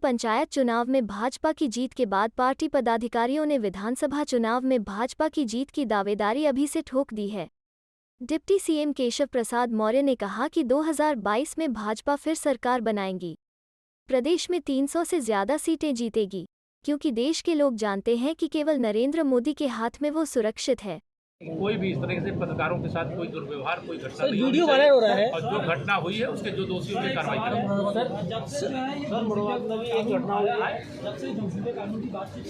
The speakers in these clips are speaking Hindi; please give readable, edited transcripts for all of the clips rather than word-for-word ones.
पंचायत चुनाव में भाजपा की जीत के बाद पार्टी पदाधिकारियों ने विधानसभा चुनाव में भाजपा की जीत की दावेदारी अभी से ठोक दी है। डिप्टी सीएम केशव प्रसाद मौर्य ने कहा कि 2022 में भाजपा फिर सरकार बनाएगी। प्रदेश में 300 से ज्यादा सीटें जीतेगी, क्योंकि देश के लोग जानते हैं कि केवल नरेंद्र मोदी के हाथ में वो सुरक्षित है। कोई भी इस तरह से पत्रकारों के साथ कोई दुर्व्यवहार, कोई घटना नहीं वीडियो वायरल हो रहा है और जो घटना हुई है उसके जो दोषी होंगे कार्रवाई करेंगे। एक घटना हुई है, जब से संसदीय कानून की बातचीत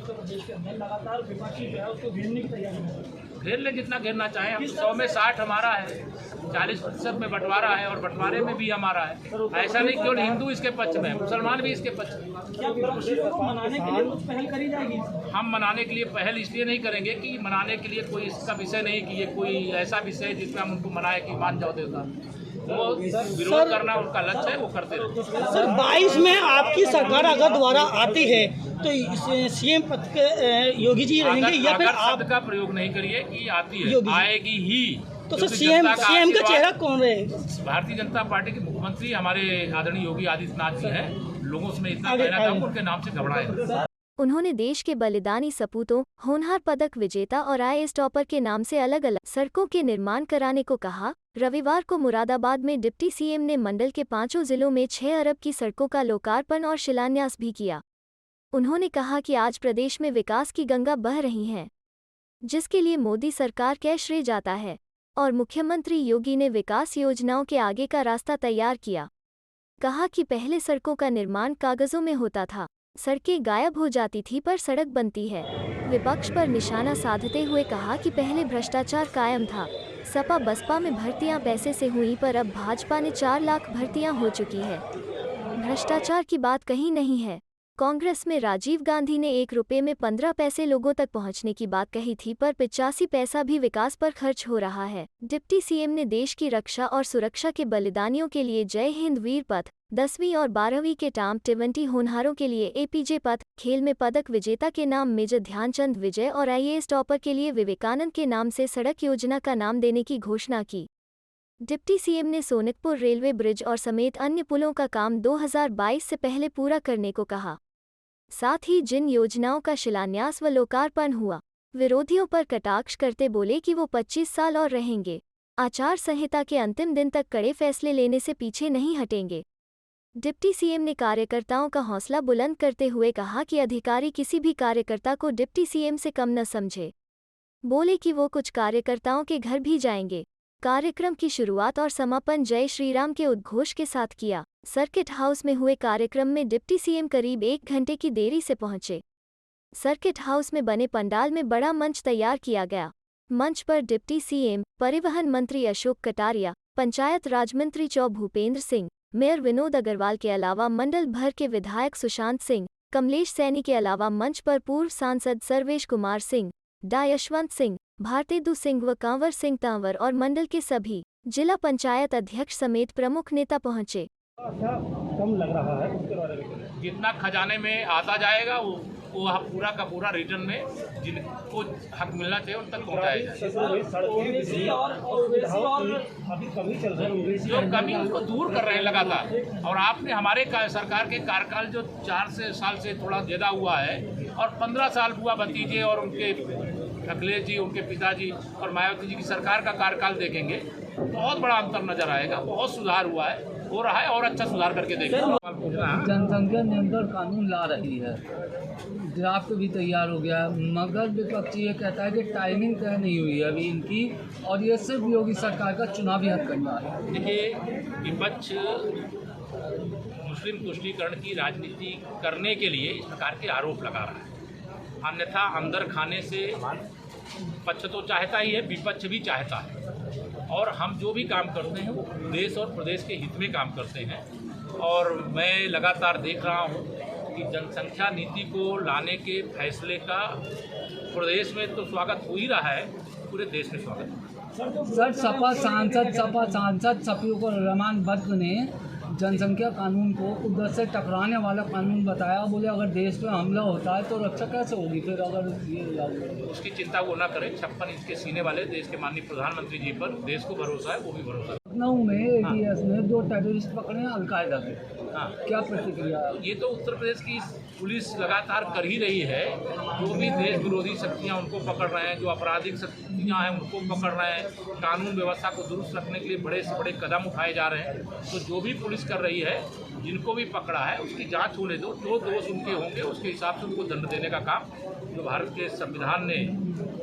प्रदेश के अंदर लगातार विपक्षी जो है उसको घेरने की तैयारी है। घेर ले जितना घेरना चाहें, हम 100 में 60 हमारा है, 40% में बंटवारा है और बंटवारे में भी हमारा है। ऐसा नहीं केवल हिंदू इसके पक्ष में, मुसलमान भी इसके पक्ष में। क्या विपक्षी को मनाने के लिए कुछ पहल करी जाएगी? हम मनाने के लिए पहल इसलिए नहीं करेंगे कि मनाने के लिए कोई इसका विषय नहीं कि ये कोई ऐसा विषय है जिसमें हम उनको मनाए कि मान जाओ देवता। वो विरोध करना उनका लक्ष्य है, वो करते रहते। सर 22 में आपकी सरकार अगर दोबारा आती है तो सीएम पद के योगी जी रहेंगे या फिर आप? शब्द का प्रयोग नहीं करिए कि आती है, आएगी ही। तो सर सीएम का चेहरा कौन रहे? भारतीय जनता पार्टी के मुख्यमंत्री हमारे आदरणीय योगी आदित्यनाथ जी हैं। लोगों से मैं इतना कहना चाहूँगा, उनके नाम से घबराए। उन्होंने देश के बलिदानी सपूतों, होनहार पदक विजेता और आईएएस टॉपर के नाम से अलग अलग सड़कों के निर्माण कराने को कहा। रविवार को मुरादाबाद में डिप्टी सीएम ने मंडल के 5 जिलों में 6 अरब की सड़कों का लोकार्पण और शिलान्यास भी किया। उन्होंने कहा कि आज प्रदेश में विकास की गंगा बह रही है, जिसके लिए मोदी सरकार का श्रेय जाता है और मुख्यमंत्री योगी ने विकास योजनाओं के आगे का रास्ता तैयार किया। कहा कि पहले सड़कों का निर्माण कागजों में होता था, सड़कें गायब हो जाती थी पर सड़क बनती है। विपक्ष पर निशाना साधते हुए कहा कि पहले भ्रष्टाचार कायम था, सपा बसपा में भर्तियां पैसे से हुई पर अब भाजपा ने 4 लाख भर्तियां हो चुकी है। भ्रष्टाचार की बात कहीं नहीं है। कांग्रेस में राजीव गांधी ने 1 रुपये में 15 पैसे लोगों तक पहुंचने की बात कही थी, पर 85 पैसा भी विकास पर खर्च हो रहा है। डिप्टी सीएम ने देश की रक्षा और सुरक्षा के बलिदानियों के लिए जय हिंद वीर पथ, 10वीं और 12वीं के टॉप 20 होनहारों के लिए एपीजे पथ, खेल में पदक विजेता के नाम मेजर ध्यानचंद विजय और आईएएस टॉपर के लिए विवेकानंद के नाम से सड़क योजना का नाम देने की घोषणा की। डिप्टी सीएम ने सोनितपुर रेलवे ब्रिज और समेत अन्य पुलों का काम 2022 से पहले पूरा करने को कहा। साथ ही जिन योजनाओं का शिलान्यास व लोकार्पण हुआ, विरोधियों पर कटाक्ष करते बोले कि वो 25 साल और रहेंगे। आचार संहिता के अंतिम दिन तक कड़े फैसले लेने से पीछे नहीं हटेंगे। डिप्टी सीएम ने कार्यकर्ताओं का हौसला बुलंद करते हुए कहा कि अधिकारी किसी भी कार्यकर्ता को डिप्टी सीएम से कम न समझे। बोले कि वो कुछ कार्यकर्ताओं के घर भी जाएंगे। कार्यक्रम की शुरुआत और समापन जय श्रीराम के उद्घोष के साथ किया। सर्किट हाउस में हुए कार्यक्रम में डिप्टी सीएम करीब 1 घंटे की देरी से पहुंचे। सर्किट हाउस में बने पंडाल में बड़ा मंच तैयार किया गया। मंच पर डिप्टी सीएम, परिवहन मंत्री अशोक कटारिया, पंचायत राज मंत्री चौ भूपेंद्र सिंह, मेयर विनोद अग्रवाल के अलावा मंडल भर के विधायक सुशांत सिंह, कमलेश सैनी के अलावा मंच पर पूर्व सांसद सर्वेश कुमार सिंह, डा यशवंत सिंह, भारतेदु सिंह व कांवर सिंह तांवर और मंडल के सभी जिला पंचायत अध्यक्ष समेत प्रमुख नेता पहुंचे। कम लग रहा है उसके बारे में? जितना खजाने में आता जाएगा वो पूरा का पूरा रिटर्न में जिनको हक मिलना चाहिए उन तक पहुँचाया जाए। जो कमी उसको दूर कर रहे हैं लगातार। और आपने हमारे सरकार के कार्यकाल जो 4 साल से थोड़ा ज़्यादा हुआ है और 15 साल हुआ भतीजे और उनके अखिलेश जी, उनके पिताजी और मायावती जी की सरकार का कार्यकाल देखेंगे, बहुत बड़ा अंतर नजर आएगा। बहुत सुधार हुआ है, हो रहा है और अच्छा सुधार करके देखेंगे। जनसंख्या नियंत्रण कानून ला रही है, ड्राफ्ट भी तैयार हो गया, मगर विपक्ष ये कहता है कि टाइमिंग तय नहीं हुई है अभी इनकी और ये सिर्फ योगी सरकार का चुनावी हक करना है। देखिए, विपक्ष मुस्लिम तुष्टीकरण की राजनीति करने के लिए इस प्रकार के आरोप लगा रहा है। अन्यथा अंदर खाने से पक्ष तो चाहता ही है, विपक्ष भी चाहता है। और हम जो भी काम करते हैं वो देश और प्रदेश के हित में काम करते हैं। और मैं लगातार देख रहा हूँ कि जनसंख्या नीति को लाने के फैसले का प्रदेश में तो स्वागत हो ही रहा है, पूरे देश में स्वागत हो रहा है। सर सपा सांसद शफीकुर रहमान बद्र ने जनसंख्या कानून को उधर से टकराने वाला कानून बताया। बोले अगर देश पे हमला होता है तो रक्षा कैसे होगी फिर अगर ये लागू? उसकी चिंता वो ना करें। 56 इंच के सीने वाले देश के माननीय प्रधानमंत्री जी पर देश को भरोसा है, वो भी भरोसा है। लखनऊ में ATS ने 2 टेररिस्ट पकड़े हैं अलकायदा के। हाँ। क्या प्रतिक्रिया है? ये तो उत्तर प्रदेश की पुलिस लगातार कर ही रही है। जो भी देश विरोधी शक्तियाँ उनको पकड़ रहे हैं, जो आपराधिक शक्तियाँ हैं उनको पकड़ रहे हैं, कानून व्यवस्था को दुरुस्त रखने के लिए बड़े से बड़े कदम उठाए जा रहे हैं। तो जो भी पुलिस कर रही है, जिनको भी पकड़ा है उसकी जांच होने दो, जो दोष उनके होंगे उसके हिसाब से उनको दंड देने का काम जो भारत के संविधान ने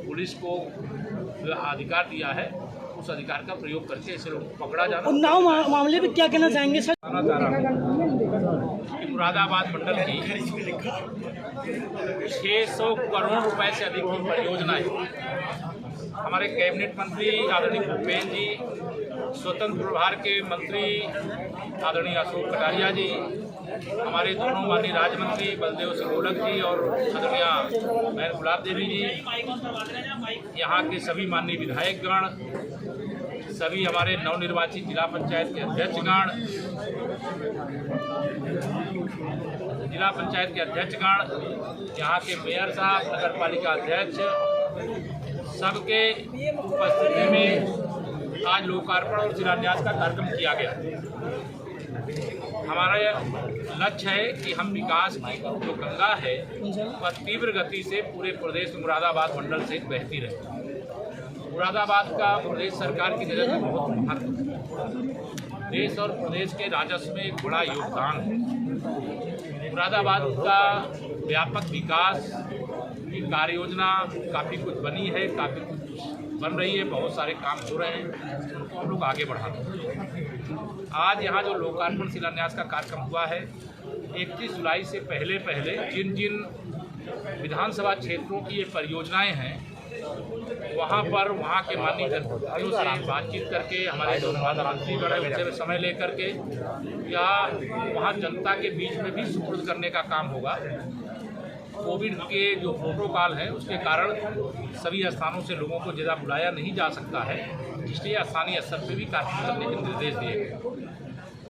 पुलिस को अधिकार दिया है, उस अधिकार का प्रयोग करके ऐसे लोगों को पकड़ा जाना। उन्नाव मामले में क्या कहना चाहेंगे सर? मुरादाबाद मंडल की 600 करोड़ रुपए से अधिक की परियोजनाएं हमारे कैबिनेट मंत्री आदरणीय भूपेन्द्र जी, स्वतंत्र प्रभार के मंत्री आदरणीय अशोक कटारिया जी, हमारे दोनों माननीय राज्य मंत्री बलदेव सिंह गोलक जी और आदरणीय बहन गुलाब देवी जी, यहाँ के सभी माननीय विधायकगण, सभी हमारे नवनिर्वाचित जिला पंचायत के अध्यक्षगण, यहाँ के मेयर साहब, नगर पालिका अध्यक्ष, सबके उपस्थिति में आज लोकार्पण और शिलान्यास का कार्यक्रम किया गया। हमारा लक्ष्य है कि हम विकास की जो गंगा है वह तीव्र गति से पूरे प्रदेश में मुरादाबाद मंडल से बहती रहे। मुरादाबाद का प्रदेश सरकार की नज़र में बहुत महत्व है। देश और प्रदेश के राजस्व में एक बड़ा योगदान है। मुरादाबाद का व्यापक विकास की कार्य योजना काफ़ी कुछ बनी है, काफ़ी कुछ बन रही है, बहुत सारे काम हो रहे हैं, उनको हम लोग आगे बढ़ाते हैं। आज यहाँ जो लोकार्पण शिलान्यास का कार्यक्रम हुआ है, 31 जुलाई से पहले जिन जिन विधानसभा क्षेत्रों की ये परियोजनाएं हैं, वहाँ पर वहाँ के माननीय जनप्रतिनिधियों से बातचीत करके, हमारे जो मंत्रीगण है उनसे समय लेकर के या वहाँ जनता के बीच में भी सुपुर्द करने का काम होगा। कोविड के जो प्रोटोकॉल है उसके कारण सभी स्थानों से लोगों को ज़्यादा बुलाया नहीं जा सकता है, इसलिए स्थानीय स्तर पर भी कार्यक्रम करने के निर्देश दिए गए।